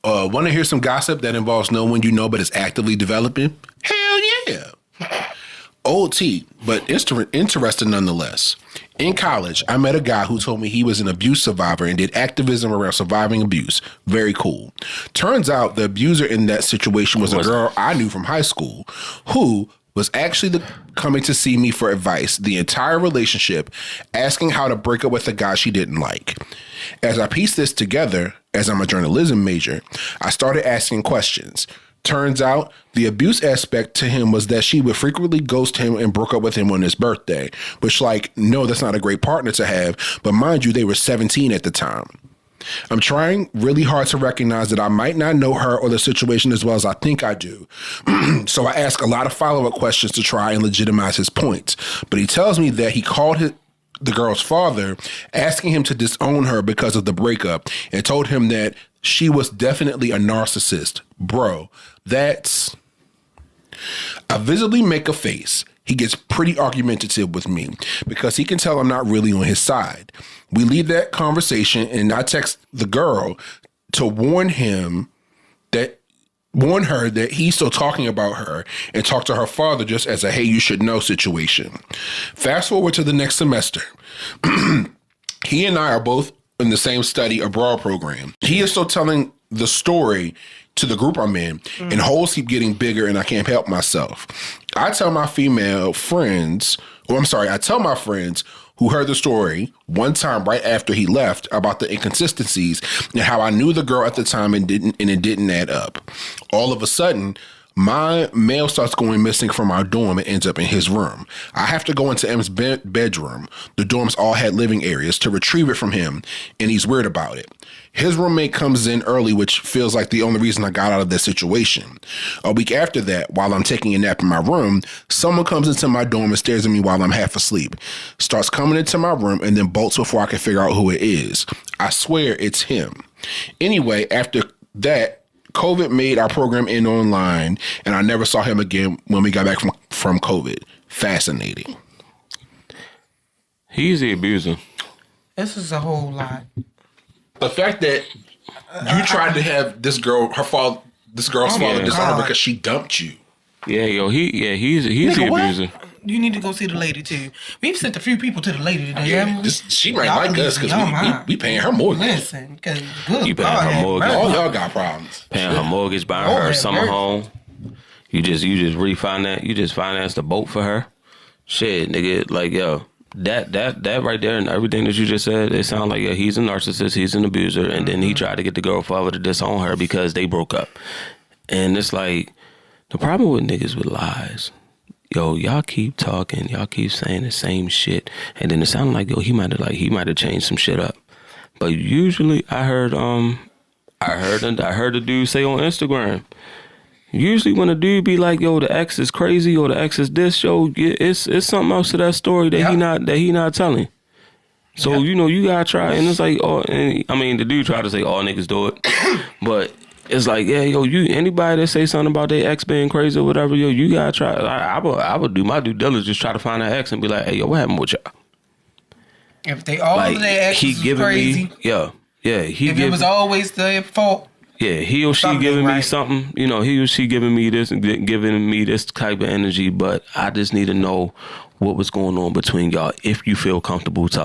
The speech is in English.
Want to hear some gossip that involves no one you know but is actively developing? Hell yeah. Old tea, but interesting nonetheless. In college, I met a guy who told me he was an abuse survivor and did activism around surviving abuse. Very cool. Turns out the abuser in that situation was a girl I knew from high school who was actually coming to see me for advice the entire relationship, asking how to break up with a guy she didn't like. As I pieced this together, as I'm a journalism major, I started asking questions. Turns out the abuse aspect to him was that she would frequently ghost him and broke up with him on his birthday, which no, that's not a great partner to have. But mind you, they were 17 at the time. I'm trying really hard to recognize that I might not know her or the situation as well as I think I do. So I ask a lot of follow-up questions to try and legitimize his points. But he tells me that he called the girl's father, asking him to disown her because of the breakup, and told him that she was definitely a narcissist. Bro, I visibly make a face. He gets pretty argumentative with me because he can tell I'm not really on his side. We leave that conversation and I text the girl to warn her that he's still talking about her and talk to her father just as a hey, you should know situation. Fast forward to the next semester. He and I are both in the same study abroad program. He is still telling the story to the group I'm in, and holes keep getting bigger and I can't help myself. I tell my friends who heard the story one time right after he left about the inconsistencies and how I knew the girl at the time and it didn't add up. All of a sudden, my mail starts going missing from our dorm and ends up in his room. I have to go into M's bedroom. The dorms all had living areas to retrieve it from him, and he's weird about it. His roommate comes in early, which feels like the only reason I got out of this situation. A week after that, while I'm taking a nap in my room, someone comes into my dorm and stares at me while I'm half asleep, starts coming into my room, and then bolts before I can figure out who it is. I swear it's him. Anyway, after that, COVID made our program end online, and I never saw him again when we got back from COVID. Fascinating. He's the abuser. This is a whole lot. The fact that you tried to have this girl's father disown her because she dumped you. Yeah, yo, he's the abuser. You need to go see the lady too. We've sent a few people to the lady today. Yeah, she might like us because we paying her mortgage. Listen, because you paying her mortgage. All y'all got problems. Paying her mortgage, buying her a summer home. You just refinance. You just finance the boat for her. Shit, nigga, like yo, that right there and everything that you just said, it sounds like he's a narcissist, he's an abuser, and then he tried to get the girl father to disown her because they broke up. And it's like the problem with niggas with lies. Yo, y'all keep talking, y'all keep saying the same shit, and then it sounded like he might have changed some shit up. But usually, I heard a dude say on Instagram. Usually, when a dude be like, "Yo, the ex is crazy," or "The ex is this," it's something else to that story that he not telling. So you gotta try, and it's like, the dude tried to say all niggas do it, but. It's like, anybody that say something about their ex being crazy or whatever, you gotta try. I would do my due diligence, try to find an ex and be like, hey, what happened with y'all? If they all of their exes was crazy, it was always their fault. Yeah, he or she giving me something, he or she giving me this type of energy, but I just need to know what was going on between y'all if you feel comfortable talking.